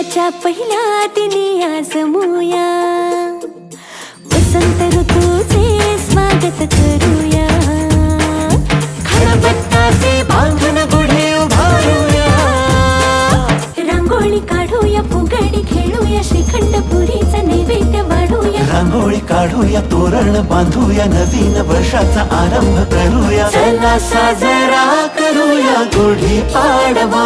वर्षाच्या पहिल्या दिनी आज जमूया, वसंत ऋतूचे स्वागत करूया, खरपत्ताचे बांधून गुढी उभारूया, रांगोळी काढूया, फुगडी खेळूया, श्रीखंड पुरीचा नैवेद्य वाढूया, रांगोळी काढूया, तोरण बांधूया, नवीन वर्षाचा आरंभ करूया, चला साजरा करूया गुढी पाडवा.